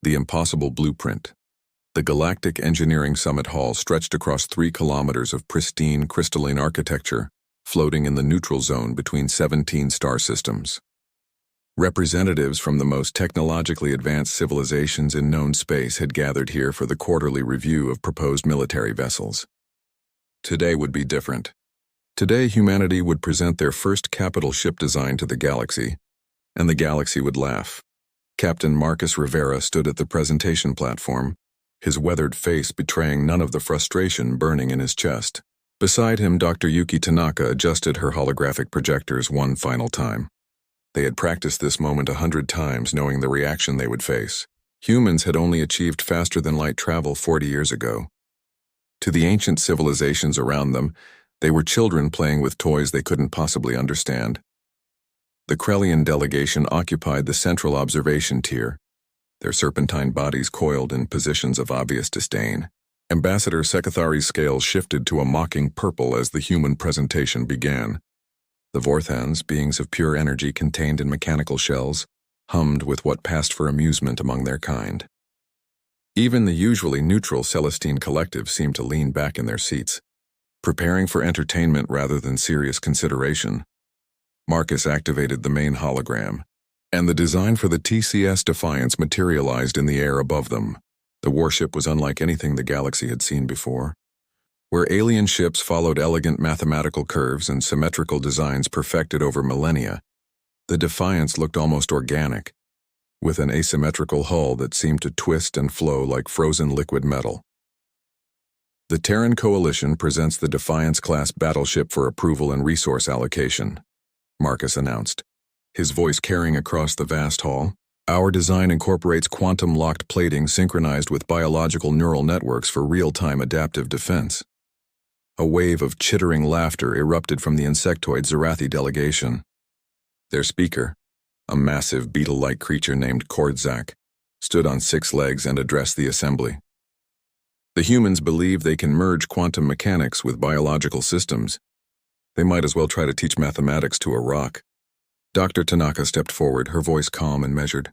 The impossible blueprint. The Galactic Engineering Summit Hall stretched across 3 kilometers of pristine, crystalline architecture, floating in the neutral zone between 17 star systems. Representatives from the most technologically advanced civilizations in known space had gathered here for the quarterly review of proposed military vessels. Today would be different. Today, humanity would present their first capital ship design to the galaxy, and the galaxy would laugh. Captain Marcus Rivera stood at the presentation platform, his weathered face betraying none of the frustration burning in his chest. Beside him, Dr. Yuki Tanaka adjusted her holographic projectors one final time. They had practiced this moment 100 times, knowing the reaction they would face. Humans had only achieved faster-than-light travel 40 years ago. To the ancient civilizations around them, they were children playing with toys they couldn't possibly understand. The Krellian delegation occupied the central observation tier, their serpentine bodies coiled in positions of obvious disdain. Ambassador Sekathari's scales shifted to a mocking purple as the human presentation began. The Vorthans, beings of pure energy contained in mechanical shells, hummed with what passed for amusement among their kind. Even the usually neutral Celestine collective seemed to lean back in their seats, preparing for entertainment rather than serious consideration. Marcus activated the main hologram, and the design for the TCS Defiance materialized in the air above them. The warship was unlike anything the galaxy had seen before. Where alien ships followed elegant mathematical curves and symmetrical designs perfected over millennia, the Defiance looked almost organic, with an asymmetrical hull that seemed to twist and flow like frozen liquid metal. The Terran Coalition presents the Defiance-class battleship for approval and resource allocation, Marcus announced, his voice carrying across the vast hall. Our design incorporates quantum-locked plating synchronized with biological neural networks for real-time adaptive defense. A wave of chittering laughter erupted from the insectoid Zarathi delegation. Their speaker, a massive beetle-like creature named Kordzak, stood on 6 legs and addressed the assembly. The humans believe they can merge quantum mechanics with biological systems. They might as well try to teach mathematics to a rock. Dr. Tanaka stepped forward, her voice calm and measured.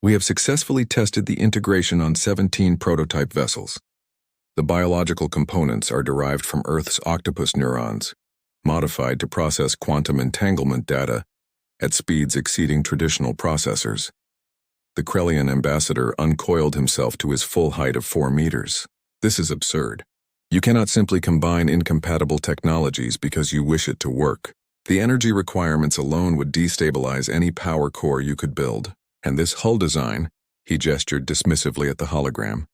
We have successfully tested the integration on 17 prototype vessels. The biological components are derived from Earth's octopus neurons, modified to process quantum entanglement data at speeds exceeding traditional processors. The Krellian ambassador uncoiled himself to his full height of 4 meters. This is absurd. You cannot simply combine incompatible technologies because you wish it to work. The energy requirements alone would destabilize any power core you could build. And this hull design, he gestured dismissively at the hologram,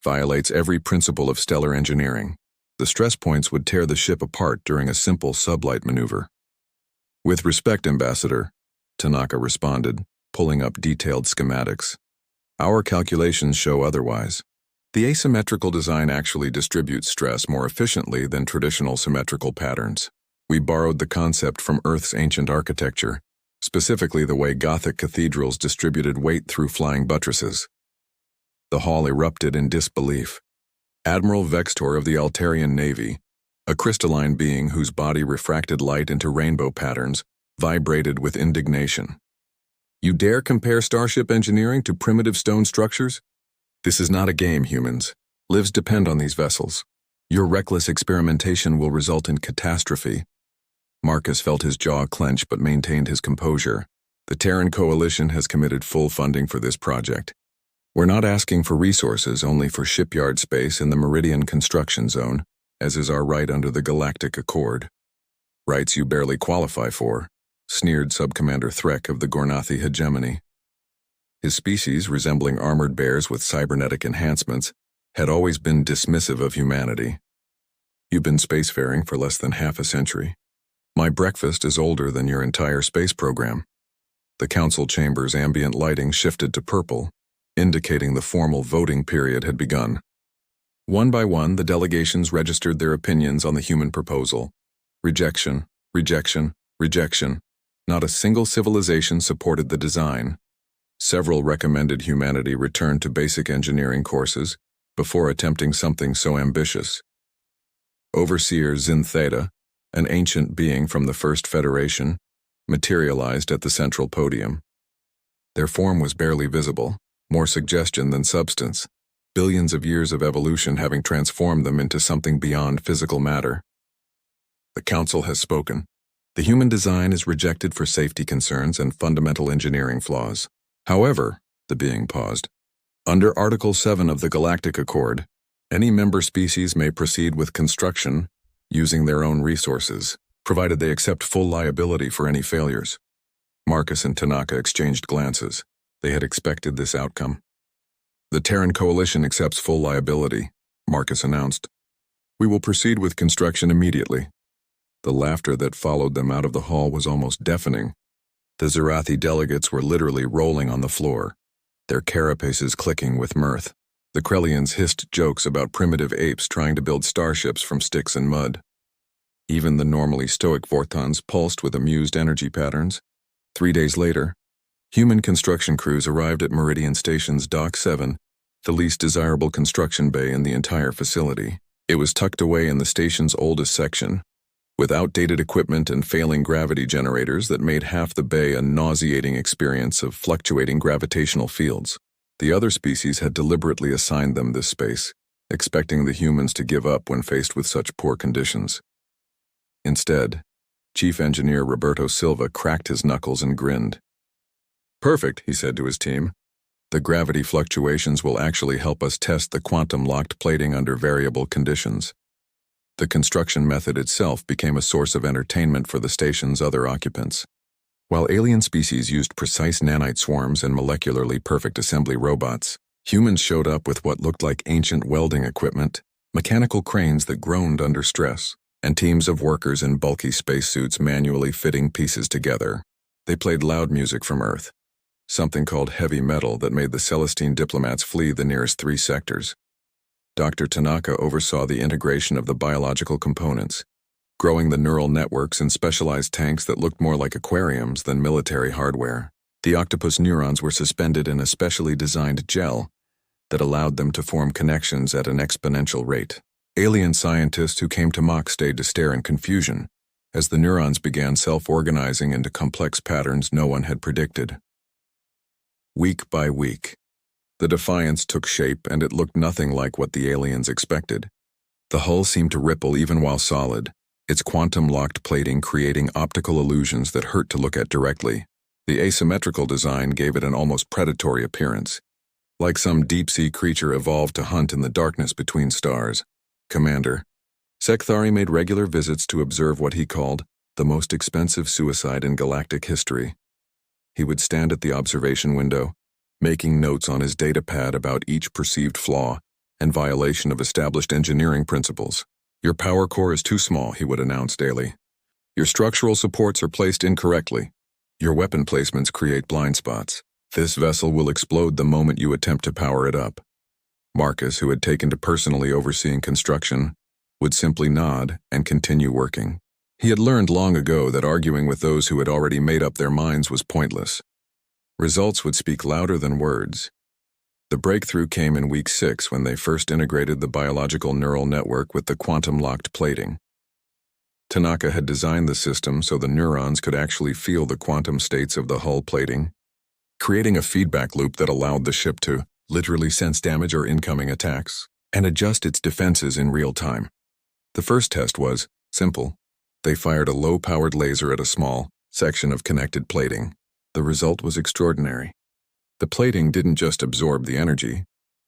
violates every principle of stellar engineering. The stress points would tear the ship apart during a simple sublight maneuver. With respect, Ambassador, Tanaka responded, pulling up detailed schematics. Our calculations show otherwise. The asymmetrical design actually distributes stress more efficiently than traditional symmetrical patterns. We borrowed the concept from Earth's ancient architecture, specifically the way Gothic cathedrals distributed weight through flying buttresses. The hall erupted in disbelief. Admiral Vextor of the Altarian Navy, a crystalline being whose body refracted light into rainbow patterns, vibrated with indignation. You dare compare starship engineering to primitive stone structures? This is not a game, humans. Lives depend on these vessels. Your reckless experimentation will result in catastrophe. Marcus felt his jaw clench but maintained his composure. The Terran Coalition has committed full funding for this project. We're not asking for resources, only for shipyard space in the Meridian Construction Zone, as is our right under the Galactic Accord. Rights you barely qualify for, sneered Subcommander Threk of the Gornathi hegemony. His species, resembling armored bears with cybernetic enhancements, had always been dismissive of humanity. You've been spacefaring for less than half a century. My breakfast is older than your entire space program. The council chamber's ambient lighting shifted to purple, indicating the formal voting period had begun. One by one, the delegations registered their opinions on the human proposal. Rejection, rejection, rejection. Not a single civilization supported the design. Several recommended humanity return to basic engineering courses before attempting something so ambitious. Overseer Zin Theta, an ancient being from the First Federation, materialized at the central podium. Their form was barely visible, more suggestion than substance, billions of years of evolution having transformed them into something beyond physical matter. The Council has spoken. The human design is rejected for safety concerns and fundamental engineering flaws. However, the being paused. Under Article 7 of the Galactic Accord, any member species may proceed with construction using their own resources, provided they accept full liability for any failures. Marcus and Tanaka exchanged glances. They had expected this outcome. The Terran Coalition accepts full liability, Marcus announced. We will proceed with construction immediately. The laughter that followed them out of the hall was almost deafening. The Zerathi delegates were literally rolling on the floor, their carapaces clicking with mirth. The Krellians hissed jokes about primitive apes trying to build starships from sticks and mud. Even the normally stoic Vortons pulsed with amused energy patterns. 3 days later, human construction crews arrived at Meridian Station's Dock 7, the least desirable construction bay in the entire facility. It was tucked away in the station's oldest section, with outdated equipment and failing gravity generators that made half the bay a nauseating experience of fluctuating gravitational fields. The other species had deliberately assigned them this space, expecting the humans to give up when faced with such poor conditions. Instead, Chief Engineer Roberto Silva cracked his knuckles and grinned. "Perfect," he said to his team. "The gravity fluctuations will actually help us test the quantum-locked plating under variable conditions." The construction method itself became a source of entertainment for the station's other occupants. While alien species used precise nanite swarms and molecularly perfect assembly robots, humans showed up with what looked like ancient welding equipment, mechanical cranes that groaned under stress, and teams of workers in bulky spacesuits manually fitting pieces together. They played loud music from Earth, something called heavy metal that made the Celestine diplomats flee the nearest 3 sectors. Dr. Tanaka oversaw the integration of the biological components, growing the neural networks in specialized tanks that looked more like aquariums than military hardware. The octopus neurons were suspended in a specially designed gel that allowed them to form connections at an exponential rate. Alien scientists who came to Mach stayed to stare in confusion as the neurons began self-organizing into complex patterns no one had predicted. Week by week, the Defiance took shape, and it looked nothing like what the aliens expected. The hull seemed to ripple even while solid, its quantum-locked plating creating optical illusions that hurt to look at directly. The asymmetrical design gave it an almost predatory appearance, like some deep-sea creature evolved to hunt in the darkness between stars. Commander Sekthari made regular visits to observe what he called the most expensive suicide in galactic history. He would stand at the observation window, making notes on his data pad about each perceived flaw and violation of established engineering principles. "Your power core is too small," he would announce daily. "Your structural supports are placed incorrectly. Your weapon placements create blind spots. This vessel will explode the moment you attempt to power it up." Marcus, who had taken to personally overseeing construction, would simply nod and continue working. He had learned long ago that arguing with those who had already made up their minds was pointless. Results would speak louder than words. The breakthrough came in week 6 when they first integrated the biological neural network with the quantum-locked plating. Tanaka had designed the system so the neurons could actually feel the quantum states of the hull plating, creating a feedback loop that allowed the ship to literally sense damage or incoming attacks and adjust its defenses in real time. The first test was simple. They fired a low-powered laser at a small section of connected plating. The result was extraordinary. The plating didn't just absorb the energy,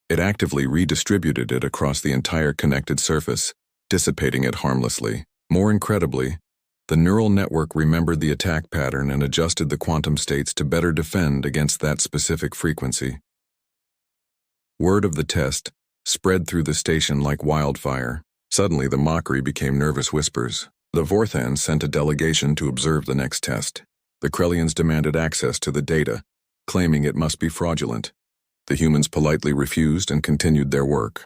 it actively redistributed it across the entire connected surface, dissipating it harmlessly. More incredibly, the neural network remembered the attack pattern and adjusted the quantum states to better defend against that specific frequency. Word of the test spread through the station like wildfire. Suddenly, the mockery became nervous whispers. The Vorthans sent a delegation to observe the next test. The Krellians demanded access to the data, claiming it must be fraudulent. The humans politely refused and continued their work.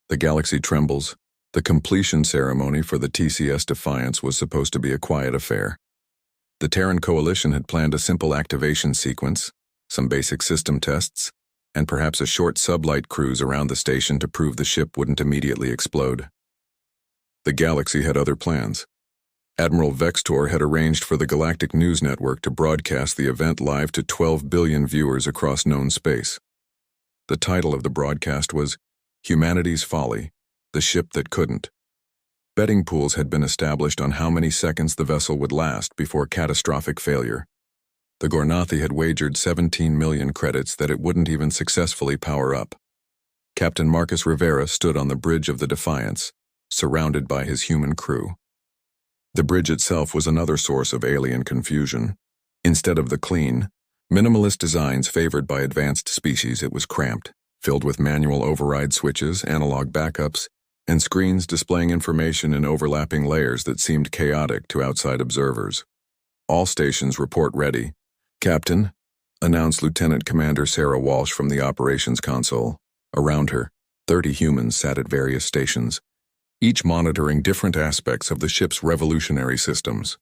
The galaxy trembles. The completion ceremony for the TCS Defiance was supposed to be a quiet affair. The Terran Coalition had planned a simple activation sequence, some basic system tests, and perhaps a short sublight cruise around the station to prove the ship wouldn't immediately explode. The galaxy had other plans. Admiral Vextor had arranged for the Galactic News Network to broadcast the event live to 12 billion viewers across known space. The title of the broadcast was Humanity's Folly, the Ship That Couldn't. Betting pools had been established on how many seconds the vessel would last before catastrophic failure. The Gornathi had wagered 17 million credits that it wouldn't even successfully power up. Captain Marcus Rivera stood on the bridge of the Defiance, surrounded by his human crew. The bridge itself was another source of alien confusion. Instead of the clean, minimalist designs favored by advanced species, it was cramped, filled with manual override switches, analog backups, and screens displaying information in overlapping layers that seemed chaotic to outside observers. All stations report ready. Captain, announced Lieutenant Commander Sarah Walsh from the operations console. Around her, 30 humans sat at various stations, each monitoring different aspects of the ship's revolutionary systems.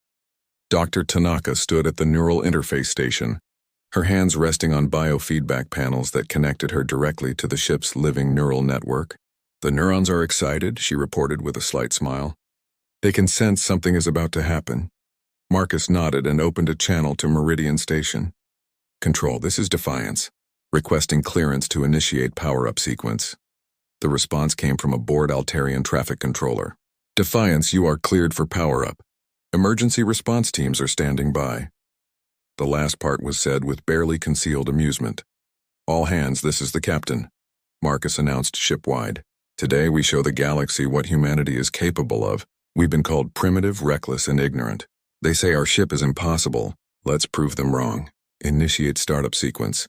Dr. Tanaka stood at the neural interface station, her hands resting on biofeedback panels that connected her directly to the ship's living neural network. The neurons are excited, she reported with a slight smile. They can sense something is about to happen. Marcus nodded and opened a channel to Meridian Station. Control, this is Defiance, requesting clearance to initiate power-up sequence. The response came from a bored Altarian traffic controller. Defiance, you are cleared for power-up. Emergency response teams are standing by. The last part was said with barely concealed amusement. All hands, this is the captain, Marcus announced shipwide. Today we show the galaxy what humanity is capable of. We've been called primitive, reckless, and ignorant. They say our ship is impossible. Let's prove them wrong. Initiate startup sequence.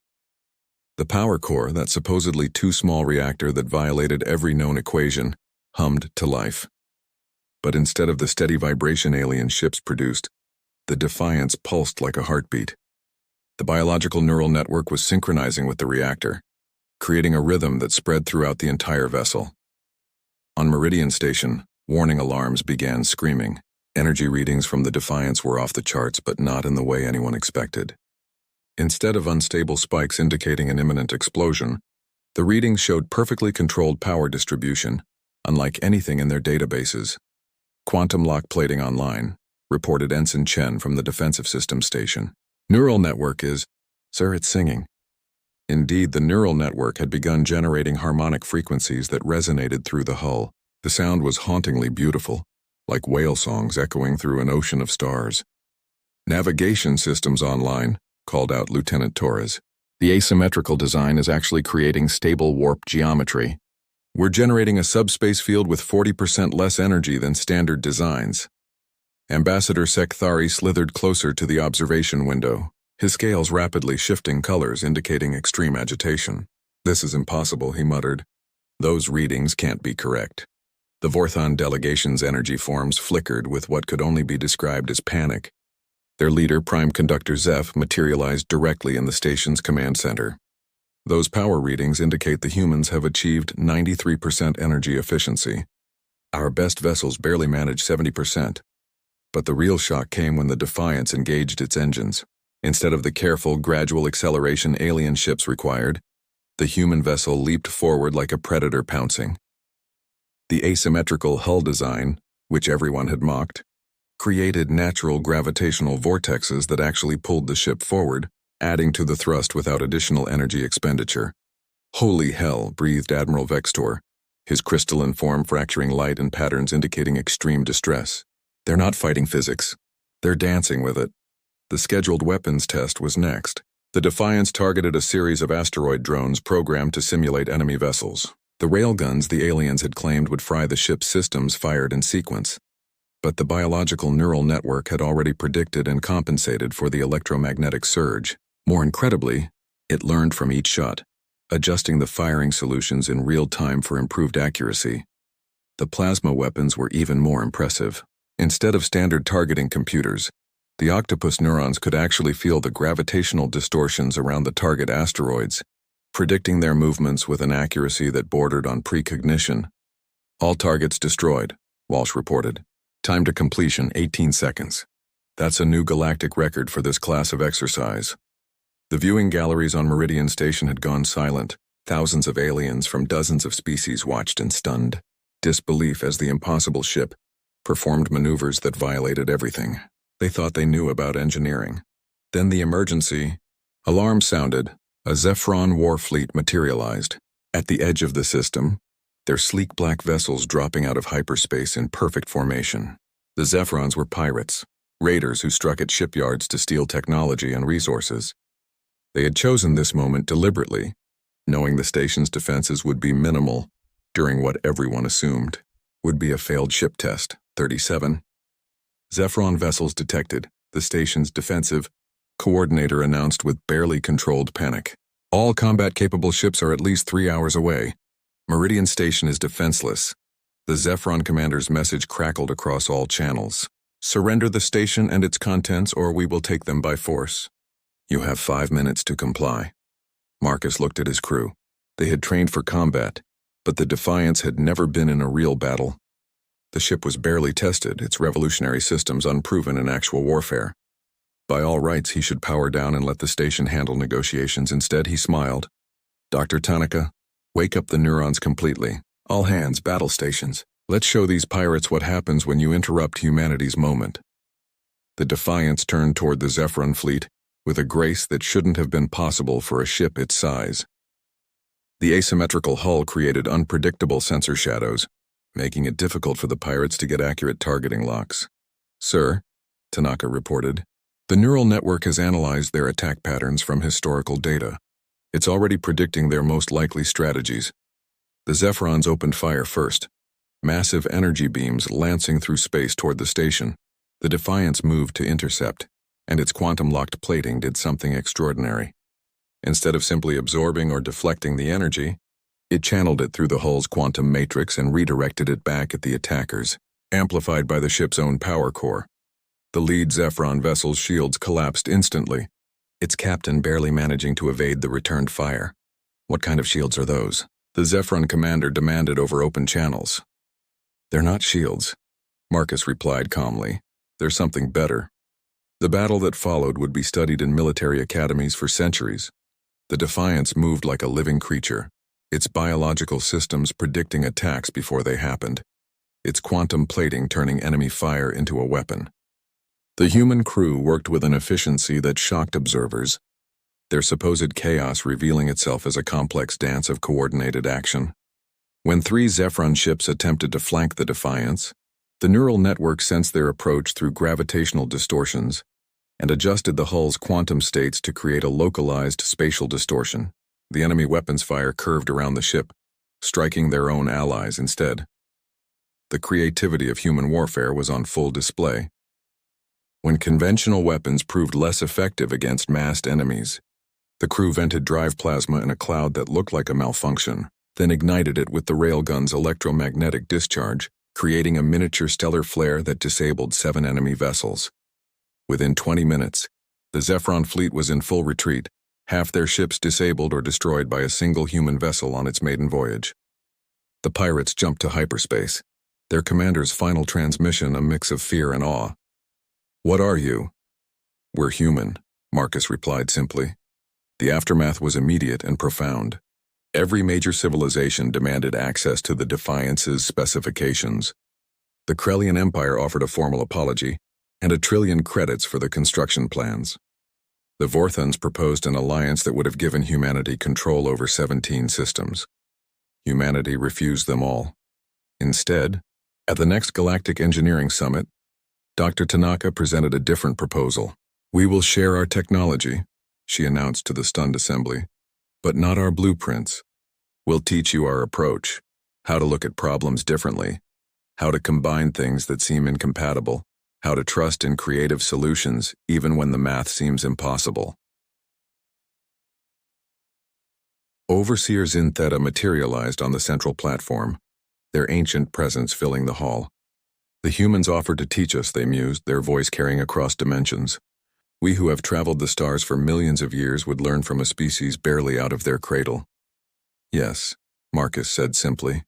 The power core, that supposedly too small reactor that violated every known equation, hummed to life. But instead of the steady vibration alien ships produced, the Defiance pulsed like a heartbeat. The biological neural network was synchronizing with the reactor, creating a rhythm that spread throughout the entire vessel. On Meridian Station, warning alarms began screaming. Energy readings from the Defiance were off the charts, but not in the way anyone expected. Instead of unstable spikes indicating an imminent explosion, the readings showed perfectly controlled power distribution, unlike anything in their databases. Quantum lock plating online, reported Ensign Chen from the Defensive Systems Station. Neural network is, sir, it's singing. Indeed, the neural network had begun generating harmonic frequencies that resonated through the hull. The sound was hauntingly beautiful, like whale songs echoing through an ocean of stars. Navigation systems online, called out Lieutenant Torres. The asymmetrical design is actually creating stable warp geometry. We're generating a subspace field with 40% less energy than standard designs. Ambassador Sekthari slithered closer to the observation window, his scales rapidly shifting colors indicating extreme agitation. This is impossible, he muttered. Those readings can't be correct. The Vorthon delegation's energy forms flickered with what could only be described as panic. Their leader, Prime Conductor Zeph, materialized directly in the station's command center. Those power readings indicate the humans have achieved 93% energy efficiency. Our best vessels barely manage 70%. But the real shock came when the Defiance engaged its engines. Instead of the careful, gradual acceleration alien ships required, the human vessel leaped forward like a predator pouncing. The asymmetrical hull design, which everyone had mocked, created natural gravitational vortexes that actually pulled the ship forward, adding to the thrust without additional energy expenditure. Holy hell, breathed Admiral Vextor, his crystalline form fracturing light and patterns indicating extreme distress. They're not fighting physics. They're dancing with it. The scheduled weapons test was next. The Defiance targeted a series of asteroid drones programmed to simulate enemy vessels. The railguns the aliens had claimed would fry the ship's systems fired in sequence. But the biological neural network had already predicted and compensated for the electromagnetic surge. More incredibly, it learned from each shot, adjusting the firing solutions in real time for improved accuracy. The plasma weapons were even more impressive. Instead of standard targeting computers, the octopus neurons could actually feel the gravitational distortions around the target asteroids, predicting their movements with an accuracy that bordered on precognition. All targets destroyed, Walsh reported. Time to completion, 18 seconds. That's a new galactic record for this class of exercise. The viewing galleries on Meridian Station had gone silent. Thousands of aliens from dozens of species watched in stunned disbelief as the impossible ship, performed maneuvers that violated everything. They thought they knew about engineering. Then the emergency alarm sounded. A Zephyron war fleet materialized. At the edge of the system, their sleek black vessels dropping out of hyperspace in perfect formation. The Zephyrons were pirates, raiders who struck at shipyards to steal technology and resources. They had chosen this moment deliberately, knowing the station's defenses would be minimal during what everyone assumed would be a failed ship test. 37. Zephyron vessels detected, the station's defensive coordinator announced with barely controlled panic. All combat-capable ships are at least 3 hours away. Meridian Station is defenseless. The Zephyron commander's message crackled across all channels. Surrender the station and its contents, or we will take them by force. You have 5 minutes to comply. Marcus looked at his crew. They had trained for combat, but the Defiance had never been in a real battle. The ship was barely tested, its revolutionary systems unproven in actual warfare. By all rights, he should power down and let the station handle negotiations. Instead, he smiled. Dr. Tanaka, wake up the neurons completely. All hands, battle stations. Let's show these pirates what happens when you interrupt humanity's moment. The Defiance turned toward the Zephyron fleet with a grace that shouldn't have been possible for a ship its size. The asymmetrical hull created unpredictable sensor shadows, making it difficult for the pirates to get accurate targeting locks. Sir, Tanaka reported, the neural network has analyzed their attack patterns from historical data. It's already predicting their most likely strategies. The Zephyrons opened fire first, massive energy beams lancing through space toward the station. The Defiance moved to intercept, and its quantum-locked plating did something extraordinary. Instead of simply absorbing or deflecting the energy, it channeled it through the hull's quantum matrix and redirected it back at the attackers, amplified by the ship's own power core. The lead Zephyron vessel's shields collapsed instantly, its captain barely managing to evade the returned fire. What kind of shields are those? The Zephyron commander demanded over open channels. They're not shields, Marcus replied calmly. They're something better. The battle that followed would be studied in military academies for centuries. The Defiance moved like a living creature, its biological systems predicting attacks before they happened, its quantum plating turning enemy fire into a weapon. The human crew worked with an efficiency that shocked observers, their supposed chaos revealing itself as a complex dance of coordinated action. When 3 Zephyron ships attempted to flank the Defiance, the neural network sensed their approach through gravitational distortions and adjusted the hull's quantum states to create a localized spatial distortion. The enemy weapons fire curved around the ship, striking their own allies instead. The creativity of human warfare was on full display. When conventional weapons proved less effective against massed enemies, the crew vented drive plasma in a cloud that looked like a malfunction, then ignited it with the railgun's electromagnetic discharge, creating a miniature stellar flare that disabled 7 enemy vessels. Within 20 minutes, the Zephyron fleet was in full retreat, half their ships disabled or destroyed by a single human vessel on its maiden voyage. The pirates jumped to hyperspace, their commander's final transmission a mix of fear and awe. What are you? We're human, Marcus replied simply. The aftermath was immediate and profound. Every major civilization demanded access to the Defiance's specifications. The Krellian Empire offered a formal apology and 1 trillion credits for the construction plans. The Vorthons proposed an alliance that would have given humanity control over 17 systems. Humanity refused them all. Instead, at the next Galactic Engineering Summit, Dr. Tanaka presented a different proposal. We will share our technology, she announced to the stunned assembly, but not our blueprints. We'll teach you our approach, how to look at problems differently, how to combine things that seem incompatible, how to trust in creative solutions even when the math seems impossible. Overseer Zin Theta materialized on the central platform, their ancient presence filling the hall. The humans offered to teach us, they mused, their voice carrying across dimensions. We who have traveled the stars for millions of years would learn from a species barely out of their cradle. Yes, Marcus said simply.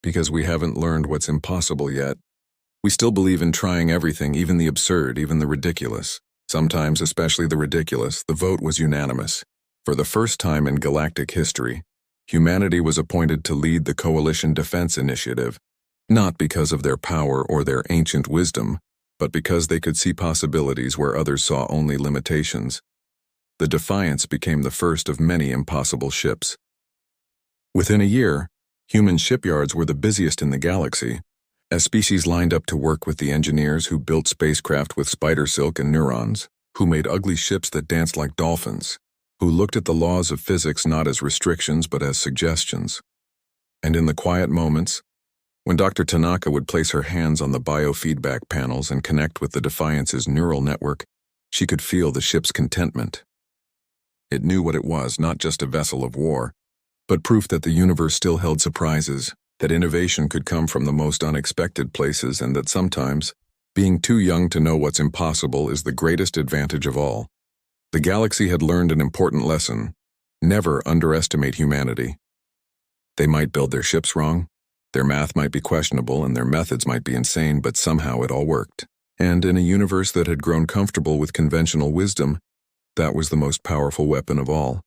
Because we haven't learned what's impossible yet. We still believe in trying everything, even the absurd, even the ridiculous. Sometimes, especially the ridiculous, the vote was unanimous. For the first time in galactic history, humanity was appointed to lead the Coalition Defense Initiative, Not because of their power or their ancient wisdom, but because they could see possibilities where others saw only limitations. The Defiance became the first of many impossible ships. Within a year, human shipyards were the busiest in the galaxy, as species lined up to work with the engineers who built spacecraft with spider silk and neurons, who made ugly ships that danced like dolphins, who looked at the laws of physics not as restrictions but as suggestions. And in the quiet moments, when Dr. Tanaka would place her hands on the biofeedback panels and connect with the Defiance's neural network, she could feel the ship's contentment. It knew what it was, not just a vessel of war, but proof that the universe still held surprises, that innovation could come from the most unexpected places, and that sometimes, being too young to know what's impossible is the greatest advantage of all. The galaxy had learned an important lesson: never underestimate humanity. They might build their ships wrong, their math might be questionable, and their methods might be insane, but somehow it all worked. And in a universe that had grown comfortable with conventional wisdom, that was the most powerful weapon of all.